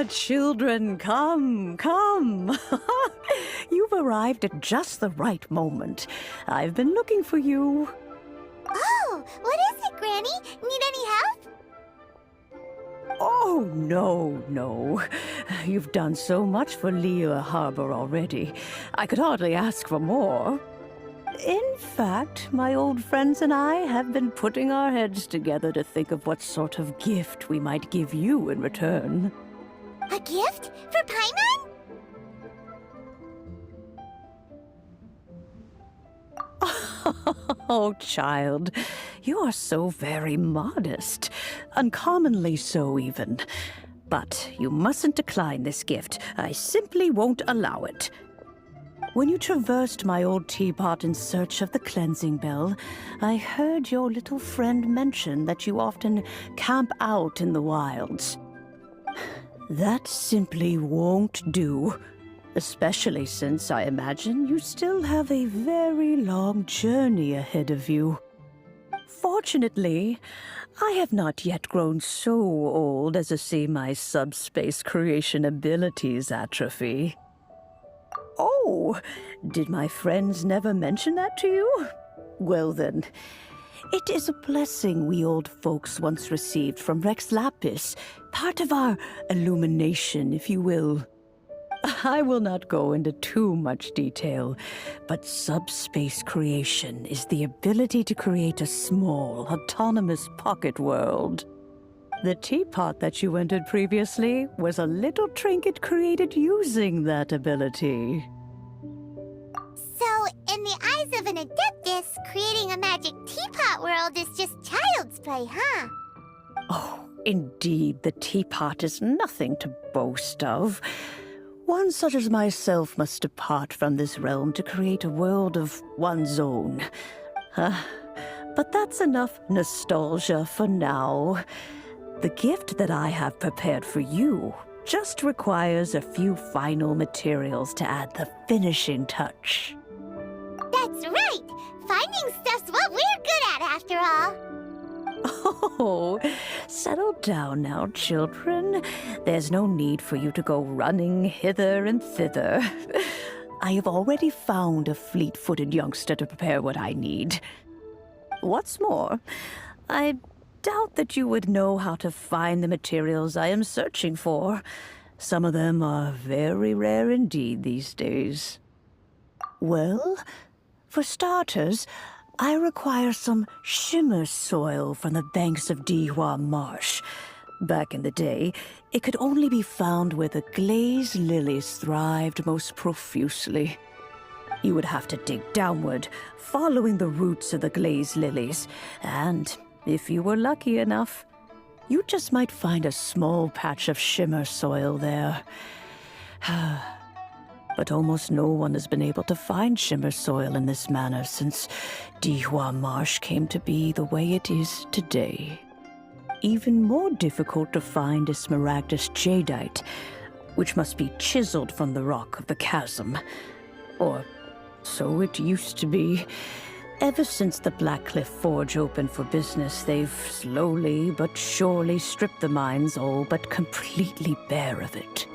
Children, come. You've arrived at just the right moment. I've been looking for you. Oh, what is it, Granny? Need any help? Oh, no. You've done so much for Lea Harbor already. I could hardly ask for more. In fact, my old friends and I have been putting our heads together to think of what sort of gift we might give you in return. A gift? For Paimon? Oh, child, you are so very modest. Uncommonly so, even. But you mustn't decline this gift. I simply won't allow it. When you traversed my old teapot in search of the cleansing bell, I heard your little friend mention that you often camp out in the wilds. That simply won't do, especially since I imagine you still have a very long journey ahead of you. Fortunately, I have not yet grown so old as to see my subspace creation abilities atrophy. Oh, did my friends never mention that to you? Well then, it is a blessing we old folks once received from Rex Lapis, part of our illumination, if you will. I will not go into too much detail, but subspace creation is the ability to create a small, autonomous pocket world. The teapot that you entered previously was a little trinket created using that ability. So, in the eyes of an adeptus, creating a magic teapot world is just child's play, huh? Oh, indeed, the teapot is nothing to boast of. One such as myself must depart from this realm to create a world of one's own. But that's enough nostalgia for now. The gift that I have prepared for you just requires a few final materials to add the finishing touch. That's right! Finding stuff's what we're good at, after all. Oh, settle down now, children. There's no need for you to go running hither and thither. I have already found a fleet-footed youngster to prepare what I need. What's more, I doubt that you would know how to find the materials I am searching for. Some of them are very rare indeed these days. Well, for starters, I require some shimmer soil from the banks of Dihua Marsh. Back in the day, it could only be found where the glazed lilies thrived most profusely. You would have to dig downward, following the roots of the glazed lilies, and if you were lucky enough, you just might find a small patch of shimmer soil there. But almost no one has been able to find shimmer soil in this manner since Dihua Marsh came to be the way it is today. Even more difficult to find is smaragdus jadeite, which must be chiseled from the rock of the chasm. Or so it used to be. Ever since the Blackcliff Forge opened for business, they've slowly but surely stripped the mines all but completely bare of it.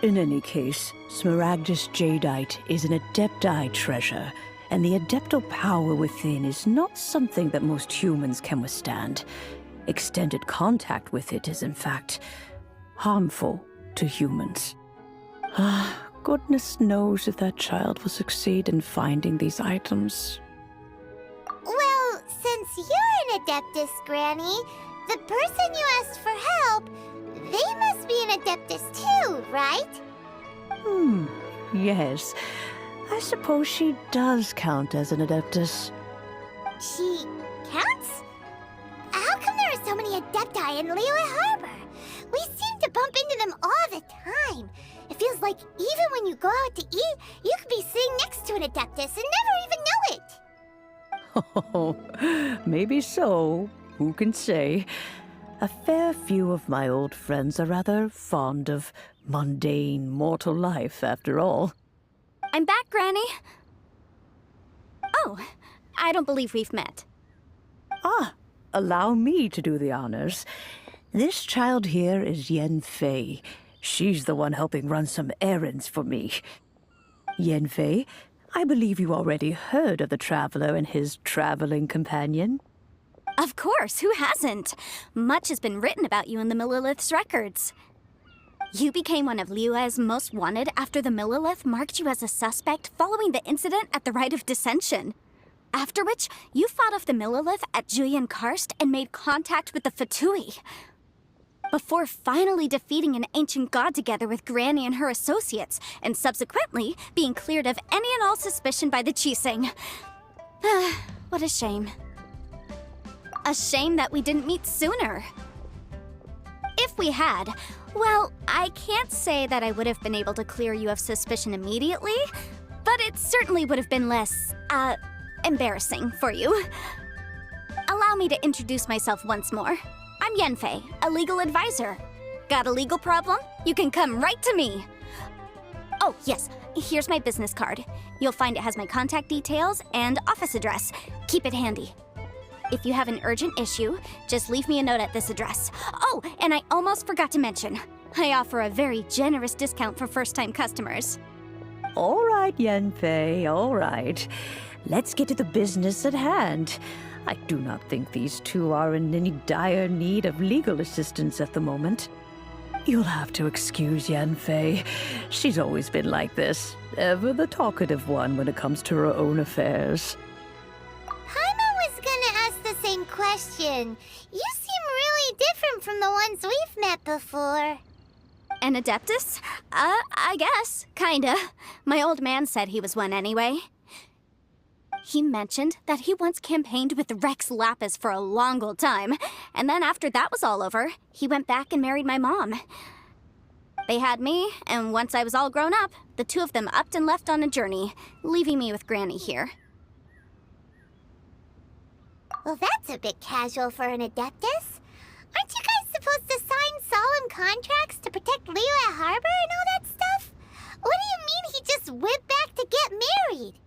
In any case, smaragdus jadeite is an adepti treasure, and the adeptal power within is not something that most humans can withstand. Extended contact with it is, in fact, harmful to humans. Goodness knows if that child will succeed in finding these items. Well, since you're an adeptus, Granny, the person you asked for help, they must be an Adeptus too, right? Yes. I suppose she does count as an Adeptus. She counts? How come there are so many Adepti in Liyue Harbor? We seem to bump into them all the time. It feels like even when you go out to eat, you could be sitting next to an Adeptus and never even know it. Oh, maybe so. Who can say? A fair few of my old friends are rather fond of mundane mortal life, after all. I'm back, Granny. Oh, I don't believe we've met. Ah, allow me to do the honors. This child here is Yanfei. She's the one helping run some errands for me. Yanfei, I believe you already heard of the traveler and his traveling companion. Of course, who hasn't? Much has been written about you in the Millilith's records. You became one of Liyue's most wanted after the Millilith marked you as a suspect following the incident at the Rite of Dissension. After which, you fought off the Millilith at Julian Karst and made contact with the Fatui. Before finally defeating an ancient god together with Granny and her associates, and subsequently being cleared of any and all suspicion by the Chiseng. What a shame. A shame that we didn't meet sooner. If we had, well, I can't say that I would have been able to clear you of suspicion immediately, but it certainly would have been less, embarrassing for you. Allow me to introduce myself once more. I'm Yanfei, a legal advisor. Got a legal problem? You can come right to me. Oh, yes, here's my business card. You'll find it has my contact details and office address. Keep it handy. If you have an urgent issue, just leave me a note at this address. Oh, and I almost forgot to mention, I offer a very generous discount for first-time customers. All right, Yanfei, all right. Let's get to the business at hand. I do not think these two are in any dire need of legal assistance at the moment. You'll have to excuse Yanfei. She's always been like this, ever the talkative one when it comes to her own affairs. Paimon was gonna ask the same question. You seem really different from the ones we've met before. An Adeptus? I guess. Kinda. My old man said he was one anyway. He mentioned that he once campaigned with Rex Lapis for a long old time, and then after that was all over, he went back and married my mom. They had me, and once I was all grown up, the two of them upped and left on a journey, leaving me with Granny here. Well, that's a bit casual for an Adeptus. Aren't you guys supposed to sign solemn contracts to protect Liyue Harbor and all that stuff? What do you mean he just went back to get married?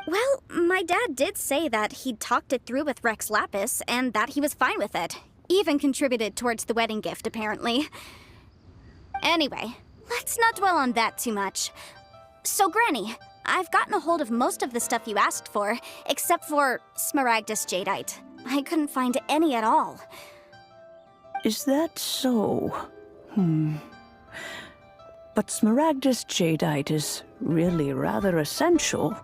Well, my dad did say that he'd talked it through with Rex Lapis, and that he was fine with it. Even contributed towards the wedding gift, apparently. Anyway, let's not dwell on that too much. So, Granny, I've gotten a hold of most of the stuff you asked for, except for Smaragdus Jadeite. I couldn't find any at all. Is that so? But Smaragdus Jadeite is really rather essential.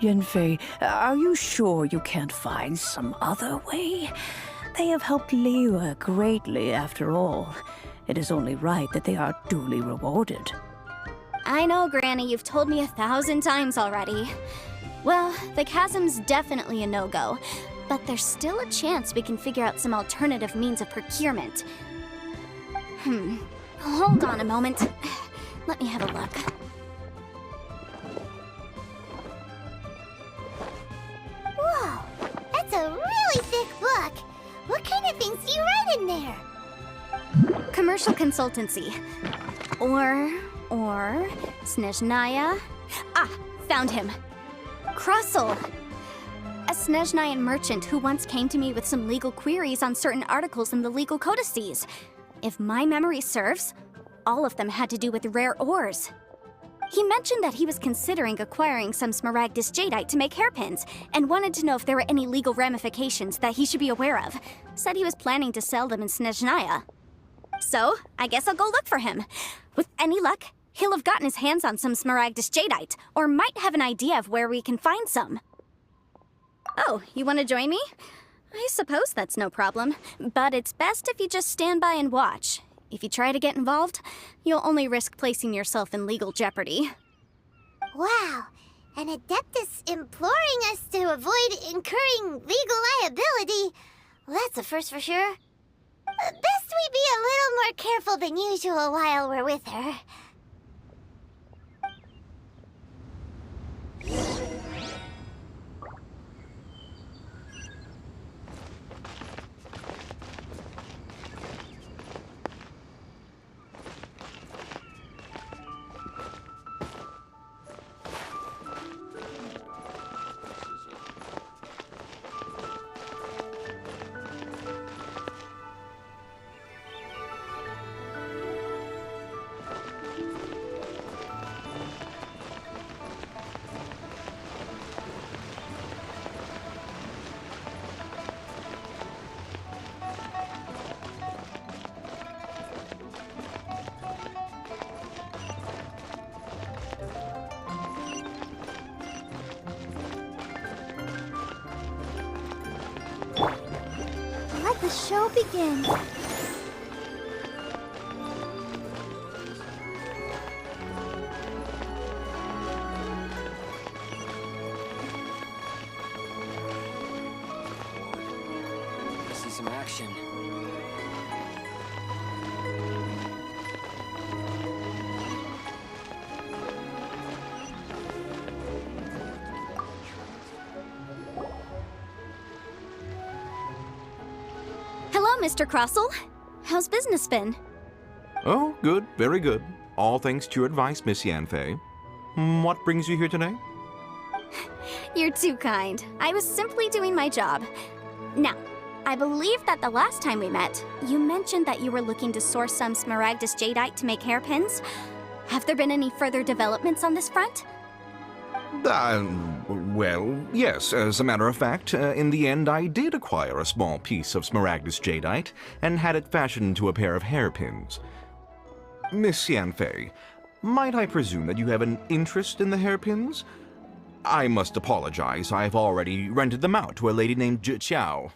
Yanfei, are you sure you can't find some other way? They have helped Liyue greatly, after all. It is only right that they are duly rewarded. I know, Granny, you've told me 1,000 times already. Well, the chasm's definitely a no-go, but there's still a chance we can figure out some alternative means of procurement. Hold on a moment. Let me have a look. Whoa, that's a really thick book. What kind of things do you write in there? Commercial consultancy. Or Snezhnaya. Ah, found him. Krusel. A Snezhnayan merchant who once came to me with some legal queries on certain articles in the legal codices. If my memory serves, all of them had to do with rare ores. He mentioned that he was considering acquiring some Smaragdus Jadeite to make hairpins, and wanted to know if there were any legal ramifications that he should be aware of. Said he was planning to sell them in Snezhnaya. So, I guess I'll go look for him. With any luck, he'll have gotten his hands on some Smaragdus Jadeite, or might have an idea of where we can find some. Oh, you want to join me? I suppose that's no problem, but it's best if you just stand by and watch. If you try to get involved, you'll only risk placing yourself in legal jeopardy. Wow, an Adeptus imploring us to avoid incurring legal liability. Well, that's a first for sure. Best we be a little more careful than usual while we're with her. Let the show begin. I see some action. Hello, Mr. Crossell. How's business been? Oh, good, very good. All thanks to your advice, Miss Yanfei. What brings you here today? You're too kind. I was simply doing my job. Now, I believe that the last time we met, you mentioned that you were looking to source some Smaragdus jadeite to make hairpins. Have there been any further developments on this front? Well, yes. As a matter of fact, in the end, I did acquire a small piece of Smaragdus jadeite and had it fashioned into a pair of hairpins. Miss Yanfei, might I presume that you have an interest in the hairpins? I must apologize. I've already rented them out to a lady named Zhi Qiao.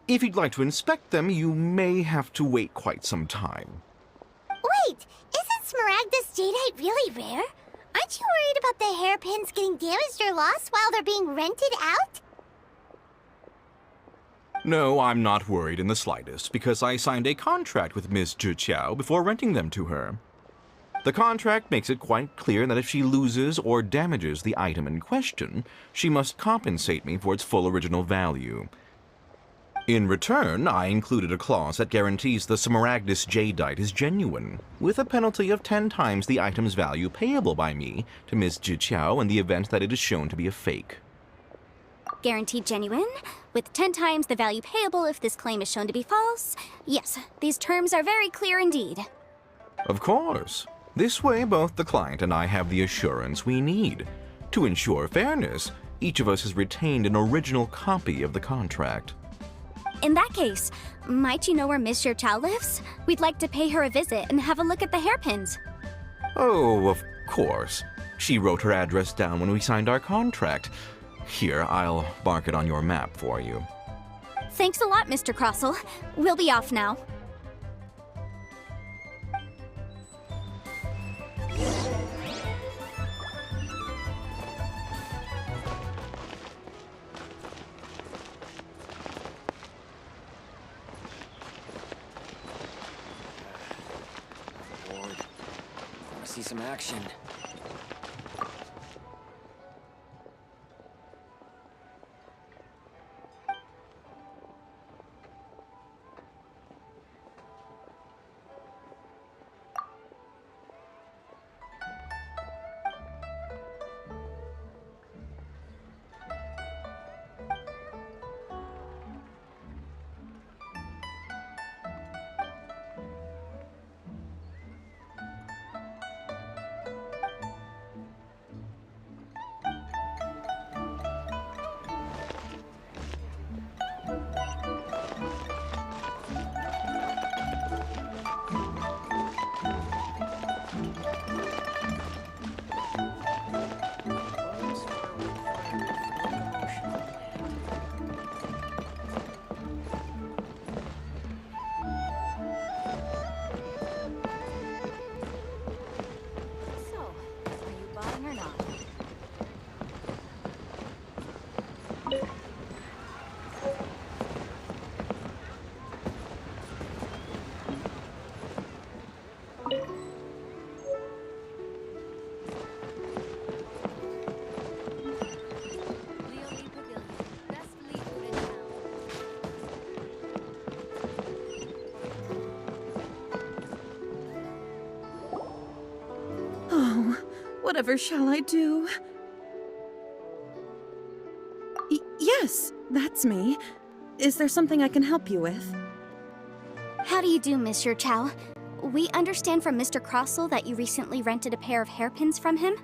If you'd like to inspect them, you may have to wait quite some time. Wait, isn't Smaragdus jadeite really rare? Aren't you worried about the hairpins getting damaged or lost while they're being rented out? No, I'm not worried in the slightest, because I signed a contract with Miss Zhi Qiao before renting them to her. The contract makes it quite clear that if she loses or damages the item in question, she must compensate me for its full original value. In return, I included a clause that guarantees the Smaragdus jadeite is genuine, with a penalty of 10 times the item's value payable by me to Miss Zhi Qiao in the event that it is shown to be a fake. Guaranteed genuine, with 10 times the value payable if this claim is shown to be false. Yes, these terms are very clear indeed. Of course. This way, both the client and I have the assurance we need. To ensure fairness, each of us has retained an original copy of the contract. In that case, might you know where Miss Zhi Qiao lives? We'd like to pay her a visit and have a look at the hairpins. Oh, of course. She wrote her address down when we signed our contract. Here, I'll mark it on your map for you. Thanks a lot, Mr. Crossell. We'll be off now. Lord, I see some action. Whatever shall I do? Yes, that's me. Is there something I can help you with? How do you do, Monsieur Chow? We understand from Mr. Crossell that you recently rented a pair of hairpins from him.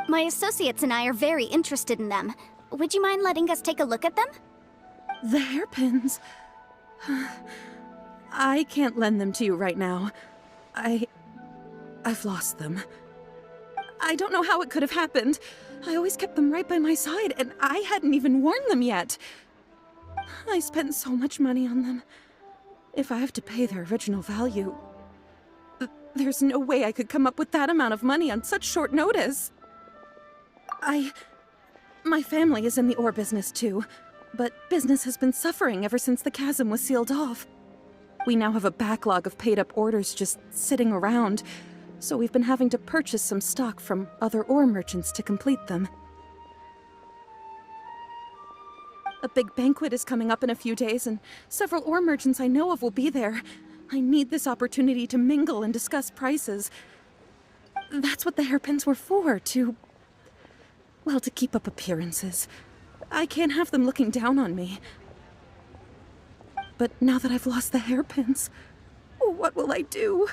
My associates and I are very interested in them. Would you mind letting us take a look at them? The hairpins? I can't lend them to you right now. I've lost them. I don't know how it could have happened. I always kept them right by my side, and I hadn't even worn them yet. I spent so much money on them. If I have to pay their original value, there's no way I could come up with that amount of money on such short notice. My family is in the ore business too, but business has been suffering ever since the chasm was sealed off. We now have a backlog of paid-up orders just sitting around, so we've been having to purchase some stock from other ore merchants to complete them. A big banquet is coming up in a few days, and several ore merchants I know of will be there. I need this opportunity to mingle and discuss prices. That's what the hairpins were for, to keep up appearances. I can't have them looking down on me. But now that I've lost the hairpins, what will I do?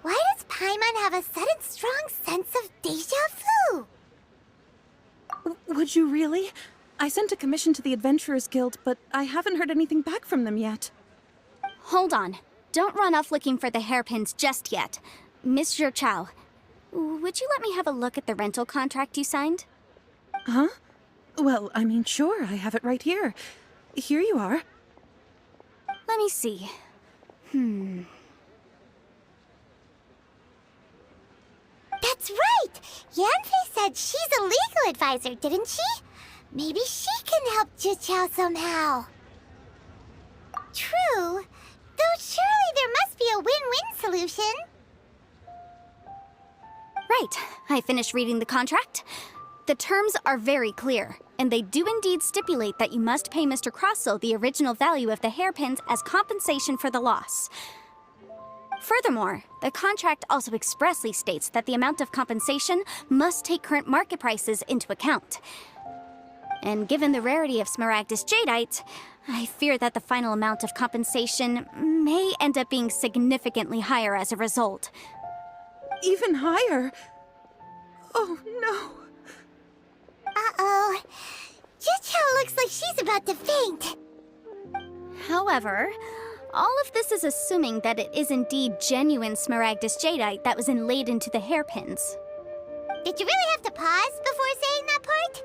Why does Paimon have a sudden strong sense of déjà vu? Would you really? I sent a commission to the Adventurers Guild, but I haven't heard anything back from them yet. Hold on. Don't run off looking for the hairpins just yet. Monsieur Chow, would you let me have a look at the rental contract you signed? Huh? Well, I mean, sure, I have it right here. Here you are. Let me see. That's right! Yanfei said she's a legal advisor, didn't she? Maybe she can help Juqiao somehow. True. Though surely there must be a win-win solution. Right. I finished reading the contract. The terms are very clear, and they do indeed stipulate that you must pay Mr. Crossell the original value of the hairpins as compensation for the loss. Furthermore, the contract also expressly states that the amount of compensation must take current market prices into account. And given the rarity of Smaragdus Jadeite, I fear that the final amount of compensation may end up being significantly higher as a result. Even higher? Oh, no. Uh-oh. Juqiao looks like she's about to faint. However, all of this is assuming that it is indeed genuine Smaragdus Jadeite that was inlaid into the hairpins. Did you really have to pause before saying that part?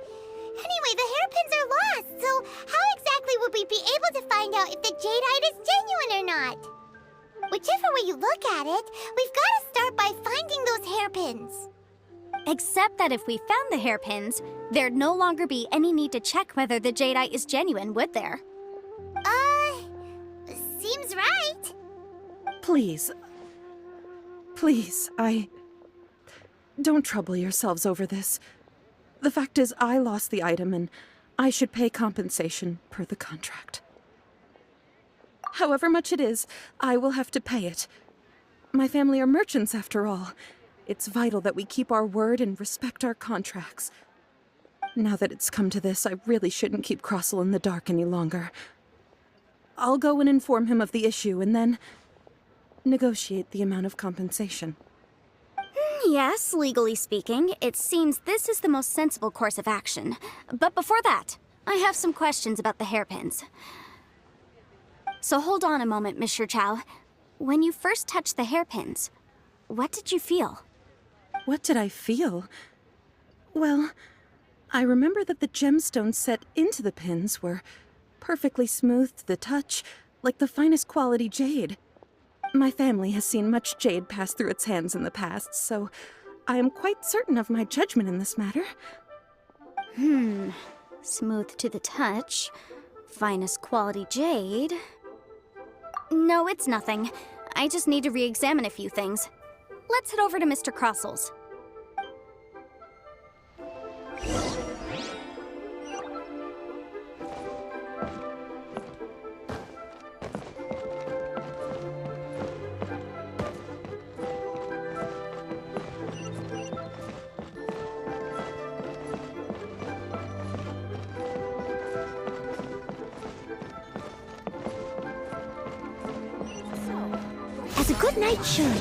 Anyway, the hairpins are lost, so how exactly would we be able to find out if the jadeite is genuine or not? Whichever way you look at it, we've got to start by finding those hairpins. Except that if we found the hairpins, there'd no longer be any need to check whether the jadeite is genuine, would there? Seems right. Please, don't trouble yourselves over this. The fact is, I lost the item, and I should pay compensation per the contract. However much it is, I will have to pay it. My family are merchants, after all. It's vital that we keep our word and respect our contracts. Now that it's come to this, I really shouldn't keep Crossell in the dark any longer. I'll go and inform him of the issue, and then negotiate the amount of compensation. Yes, legally speaking, it seems this is the most sensible course of action. But before that, I have some questions about the hairpins. So hold on a moment, Monsieur Chow. When you first touched the hairpins, what did you feel? What did I feel? Well, I remember that the gemstones set into the pins were perfectly smooth to the touch, like the finest quality jade. My family has seen much jade pass through its hands in the past, so I am quite certain of my judgment in this matter. Smooth to the touch. Finest quality jade. No, it's nothing. I just need to re-examine a few things. Let's head over to Mr. Crossell's. Good night, Shun.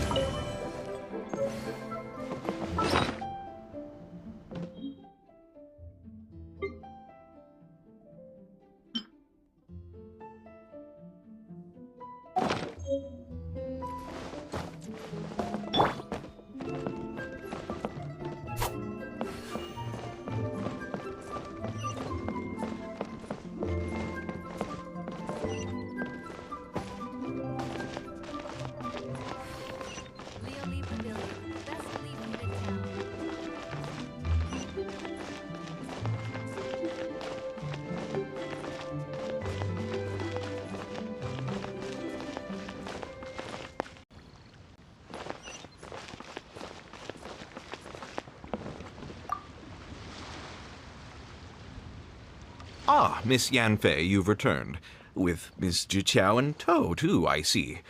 Ah, Miss Yanfei, you've returned. With Miss Jiqiao in tow, too, I see.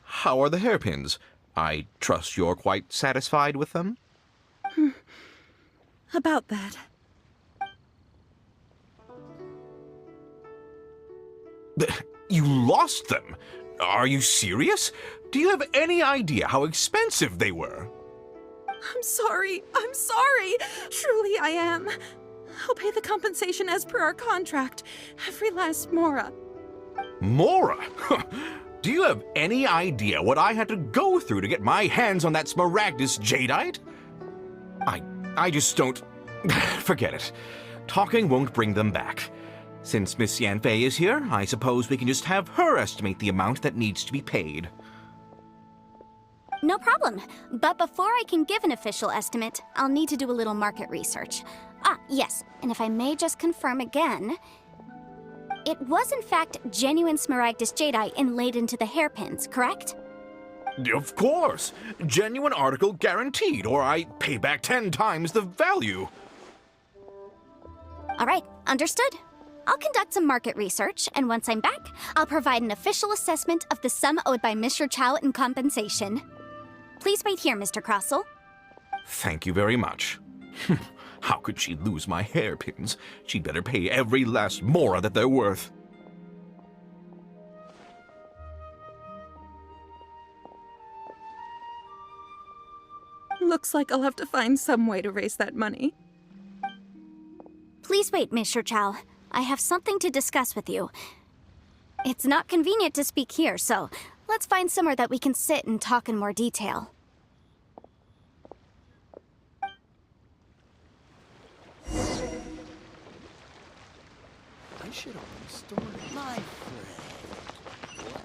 How are the hairpins? I trust you're quite satisfied with them? About that. You lost them? Are you serious? Do you have any idea how expensive they were? I'm sorry. I'm sorry. Truly I am. I'll pay the compensation as per our contract. Every last mora. Mora? Do you have any idea what I had to go through to get my hands on that Smaragdus jadeite? I just don't... Forget it. Talking won't bring them back. Since Miss Yanfei is here, I suppose we can just have her estimate the amount that needs to be paid. No problem. But before I can give an official estimate, I'll need to do a little market research. Ah, yes, and if I may just confirm again, it was in fact genuine Smaragdus jadeite inlaid into the hairpins, correct? Of course! Genuine article guaranteed, or I pay back 10 times the value. All right, understood. I'll conduct some market research, and once I'm back, I'll provide an official assessment of the sum owed by Mr. Chow in compensation. Please wait here, Mr. Crossell. Thank you very much. How could she lose my hairpins? She'd better pay every last mora that they're worth. Looks like I'll have to find some way to raise that money. Please wait, Mr. Chow. I have something to discuss with you. It's not convenient to speak here, so let's find somewhere that we can sit and talk in more detail. I should open a store. My friend. What?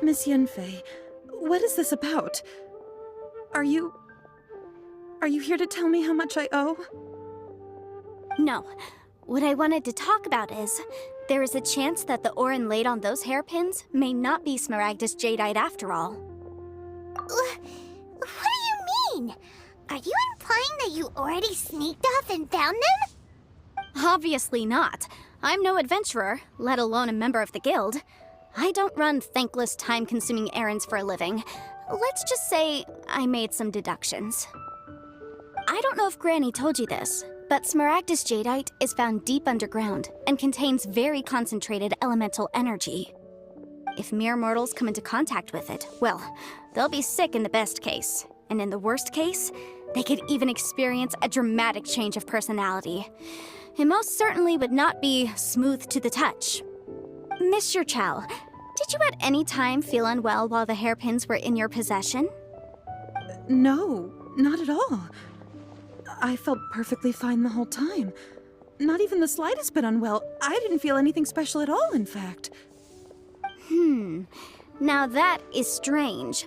Miss Yanfei, what is this about? Are you here to tell me how much I owe? No. What I wanted to talk about is, there is a chance that the ore inlaid on those hairpins may not be Smaragdus jadeite after all. What do you mean? Are you implying that you already sneaked off and found them? Obviously not. I'm no adventurer, let alone a member of the guild. I don't run thankless, time-consuming errands for a living. Let's just say I made some deductions. I don't know if Granny told you this, but Smaragdus jadeite is found deep underground and contains very concentrated elemental energy. If mere mortals come into contact with it, well, they'll be sick in the best case. And in the worst case, they could even experience a dramatic change of personality. It most certainly would not be smooth to the touch. Mr. Chow, did you at any time feel unwell while the hairpins were in your possession? No, not at all. I felt perfectly fine the whole time. Not even the slightest bit unwell. I didn't feel anything special at all, in fact. Now that is strange.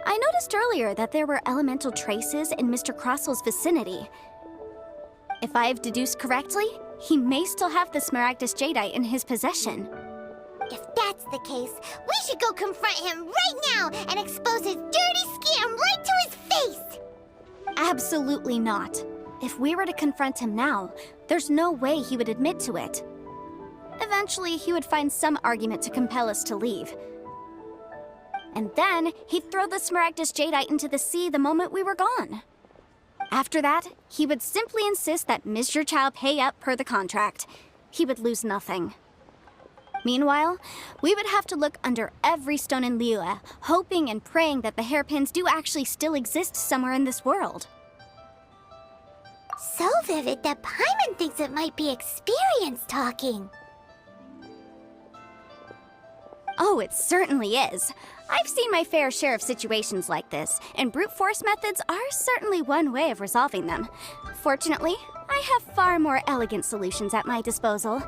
I noticed earlier that there were elemental traces in Mr. Crossel's vicinity. If I've deduced correctly, he may still have the Smaragdus Jadeite in his possession. If that's the case, we should go confront him right now and expose his dirty scam right to his face! Absolutely not. If we were to confront him now, there's no way he would admit to it. Eventually, he would find some argument to compel us to leave. And then, he'd throw the Smaragdus Jadeite into the sea the moment we were gone. After that, he would simply insist that Mr. Chow pay up per the contract. He would lose nothing. Meanwhile, we would have to look under every stone in Liyue, hoping and praying that the hairpins do actually still exist somewhere in this world. So vivid that Paimon thinks it might be experience talking. Oh, it certainly is. I've seen my fair share of situations like this, and brute force methods are certainly one way of resolving them. Fortunately, I have far more elegant solutions at my disposal.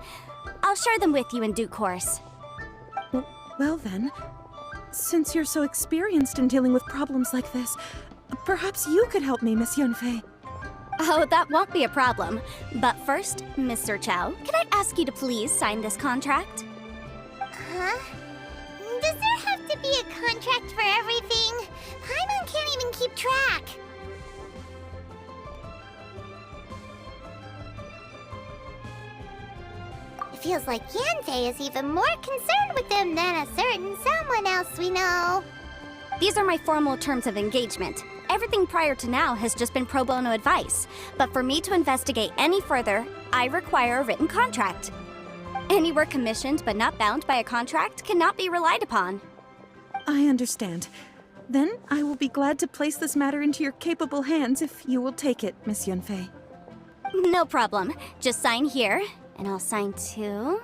I'll share them with you in due course. Well then, since you're so experienced in dealing with problems like this, perhaps you could help me, Miss Yunfei. Oh, that won't be a problem. But first, Mr. Chow, can I ask you to please sign this contract? Huh? Does there have to be a contract for everything? Paimon can't even keep track. It feels like Yanfei is even more concerned with him than a certain someone else we know. These are my formal terms of engagement. Everything prior to now has just been pro bono advice. But for me to investigate any further, I require a written contract. Any work commissioned but not bound by a contract cannot be relied upon. I understand. Then I will be glad to place this matter into your capable hands if you will take it, Miss Yunfei. No problem. Just sign here, and I'll sign too.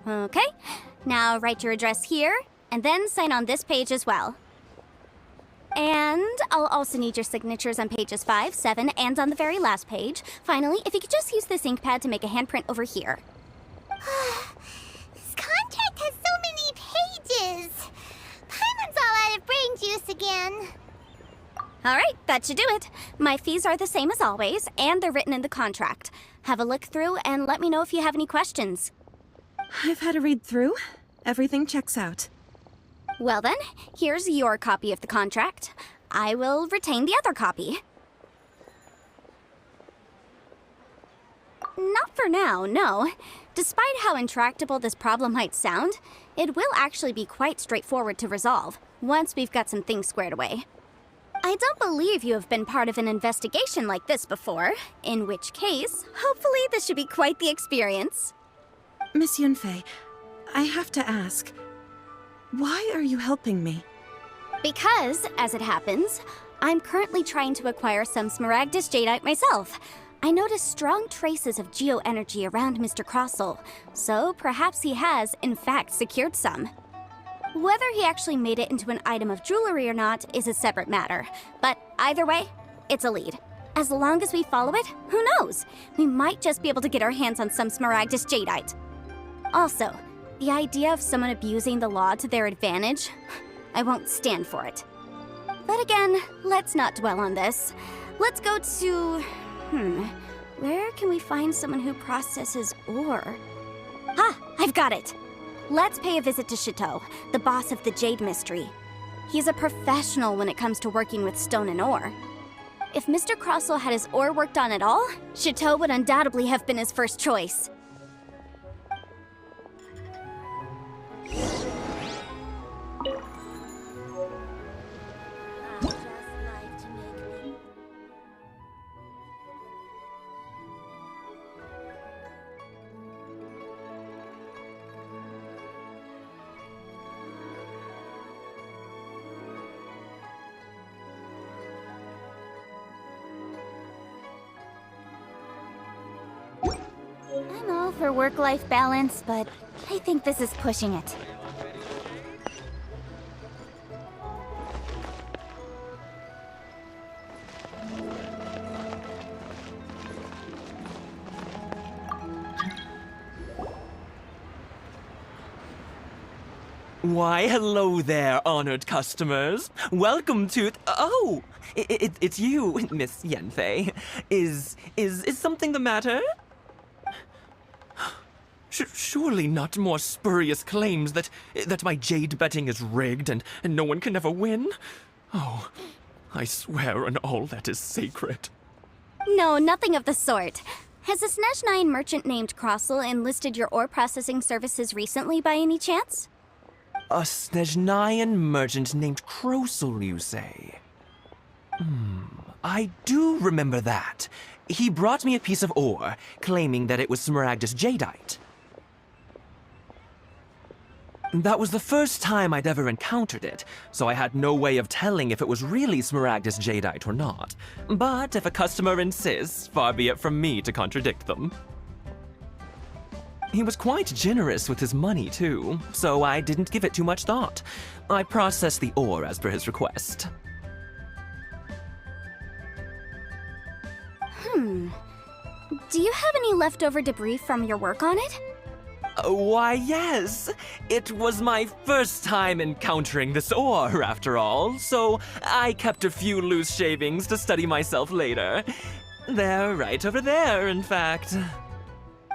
Okay. Now write your address here, and then sign on this page as well. And I'll also need your signatures on pages 5, 7, and on the very last page. Finally, if you could just use this ink pad to make a handprint over here. This contract has so many pages. Paimon's all out of brain juice again. All right, that should do it. My fees are the same as always, and they're written in the contract. Have a look through and let me know if you have any questions. I've had a read through. Everything checks out. Well then, here's your copy of the contract. I will retain the other copy. Not for now, no. Despite how intractable this problem might sound, it will actually be quite straightforward to resolve, once we've got some things squared away. I don't believe you have been part of an investigation like this before, in which case, hopefully this should be quite the experience. Miss Yunfei, I have to ask, why are you helping me? Because, as it happens, I'm currently trying to acquire some Smaragdus Jadeite myself. I noticed strong traces of geo-energy around Mr. Crossel, so perhaps he has, in fact, secured some. Whether he actually made it into an item of jewelry or not is a separate matter, but either way, it's a lead. As long as we follow it, who knows? We might just be able to get our hands on some Smaragdus Jadeite. Also, the idea of someone abusing the law to their advantage, I won't stand for it. But again, let's not dwell on this. Let's go to... where can we find someone who processes ore? Ah, I've got it! Let's pay a visit to Chateau, the boss of the Jade Mystery. He's a professional when it comes to working with stone and ore. If Mr. Crossel had his ore worked on at all, Chateau would undoubtedly have been his first choice. I'm all for work-life balance, but I think this is pushing it. Why, hello there, honored customers. Welcome to oh, it's you, Miss Yanfei. Is something the matter? Surely not more spurious claims that my jade betting is rigged and no one can ever win? Oh, I swear on all that is sacred. No, nothing of the sort. Has a Snezhnyan merchant named Crossel enlisted your ore processing services recently by any chance? A Snezhnyan merchant named Crossel, you say? I do remember that. He brought me a piece of ore, claiming that it was Smaragdus jadeite. That was the first time I'd ever encountered it, so I had no way of telling if it was really Smaragdus jadeite or not. But if a customer insists, far be it from me to contradict them. He was quite generous with his money, too, so I didn't give it too much thought. I processed the ore as per his request. Do you have any leftover debris from your work on it? Why, yes. It was my first time encountering this ore, after all, so I kept a few loose shavings to study myself later. They're right over there, in fact.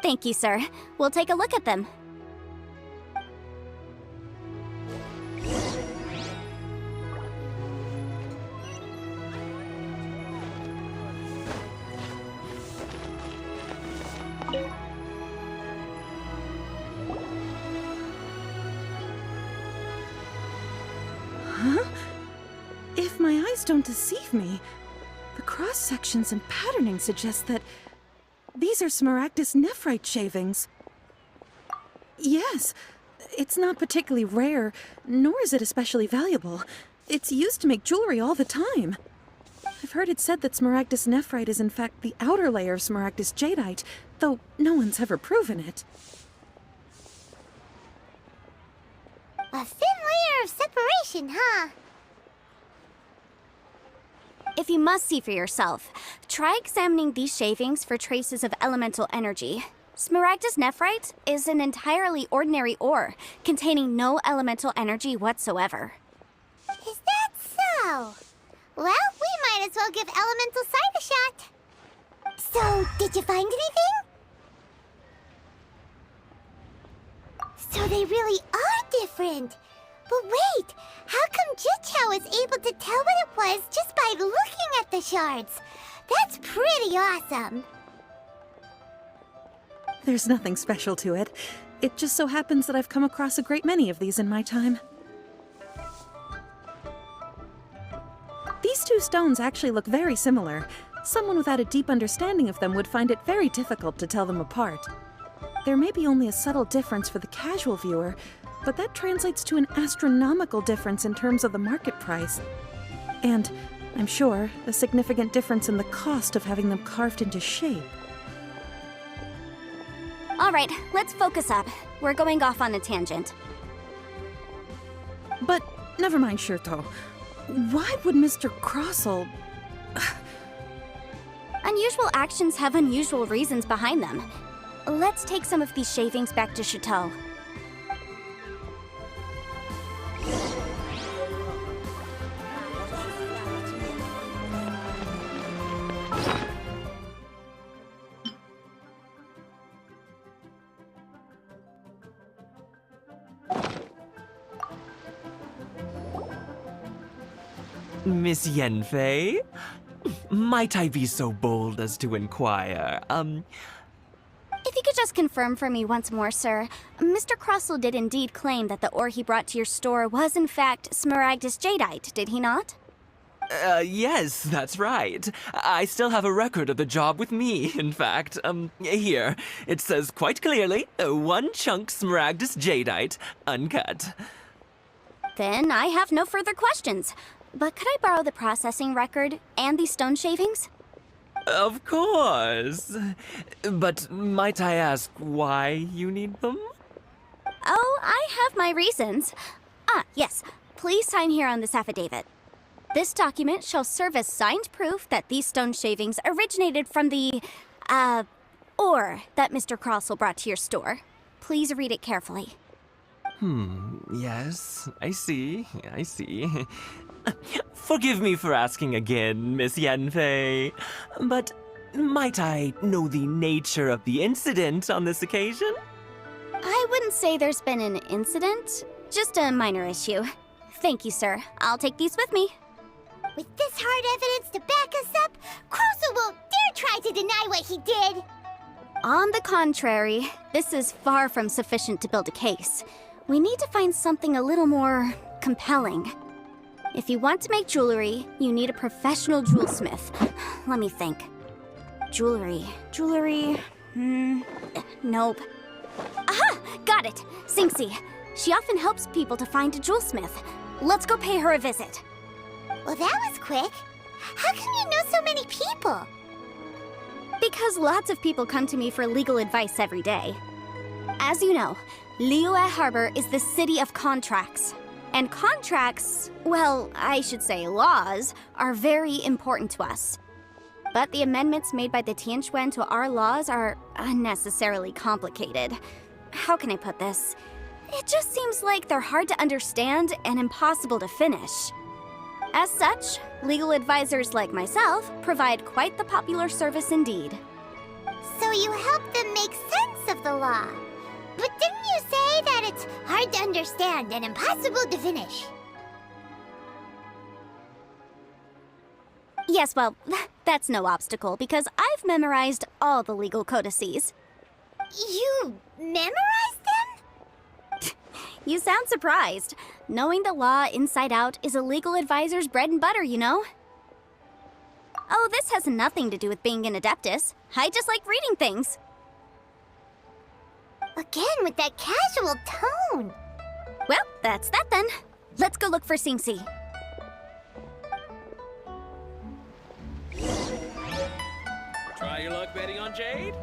Thank you, sir. We'll take a look at them. If my eyes don't deceive me, the cross-sections and patterning suggest that these are Smaragdus nephrite shavings. Yes, it's not particularly rare, nor is it especially valuable. It's used to make jewelry all the time. I've heard it said that Smaragdus nephrite is in fact the outer layer of Smaragdus jadeite, though no one's ever proven it. A thin layer of separation, huh? If you must see for yourself, try examining these shavings for traces of elemental energy. Smaragdus nephrite is an entirely ordinary ore, containing no elemental energy whatsoever. Is that so? Well, we might as well give elemental sight a shot. So, did you find anything? So they really are different. But wait, how come Jichao was able to tell what it was just by looking at the shards? That's pretty awesome. There's nothing special to it. It just so happens that I've come across a great many of these in my time. These two stones actually look very similar. Someone without a deep understanding of them would find it very difficult to tell them apart. There may be only a subtle difference for the casual viewer, but that translates to an astronomical difference in terms of the market price. And, I'm sure, a significant difference in the cost of having them carved into shape. All right, let's focus up. We're going off on a tangent. But, never mind, Shirto. Why would Mr. Crossel... Unusual actions have unusual reasons behind them. Let's take some of these shavings back to Chateau. Miss Yanfei? Might I be so bold as to inquire, If you could just confirm for me once more, sir. Mr. Crossel did indeed claim that the ore he brought to your store was in fact Smaragdus jadeite, did he not? Yes, that's right. I still have a record of the job with me, in fact. Here. It says quite clearly, 1 chunk Smaragdus jadeite, uncut. Then I have no further questions. But could I borrow the processing record and these stone shavings? Of course. But might I ask why you need them? Oh, I have my reasons. Ah, yes. Please sign here on this affidavit. This document shall serve as signed proof that these stone shavings originated from the, ore that Mr. Crossel brought to your store. Please read it carefully. Yes, I see. Forgive me for asking again, Miss Yanfei, but might I know the nature of the incident on this occasion? I wouldn't say there's been an incident, just a minor issue. Thank you, sir. I'll take these with me. With this hard evidence to back us up, Kroso won't dare try to deny what he did! On the contrary, this is far from sufficient to build a case. We need to find something a little more compelling. If you want to make jewelry, you need a professional jewelsmith. Let me think. Jewelry. Nope. Aha! Got it! Singsi. She often helps people to find a jewelsmith. Let's go pay her a visit. Well, that was quick. How come you know so many people? Because lots of people come to me for legal advice every day. As you know, Liyue Harbor is the city of contracts. And contracts, well, I should say laws, are very important to us. But the amendments made by the Tianquan to our laws are unnecessarily complicated. How can I put this? It just seems like they're hard to understand and impossible to finish. As such, legal advisors like myself provide quite the popular service indeed. So you help them make sense of the law. But didn't you say that it's hard to understand and impossible to finish? Yes, well, that's no obstacle because I've memorized all the legal codices. You memorized them? You sound surprised. Knowing the law inside out is a legal advisor's bread and butter, you know? Oh, this has nothing to do with being an adeptus. I just like reading things. Again, with that casual tone. Well, that's that then. Let's go look for Singsi. Try your luck betting on Jade?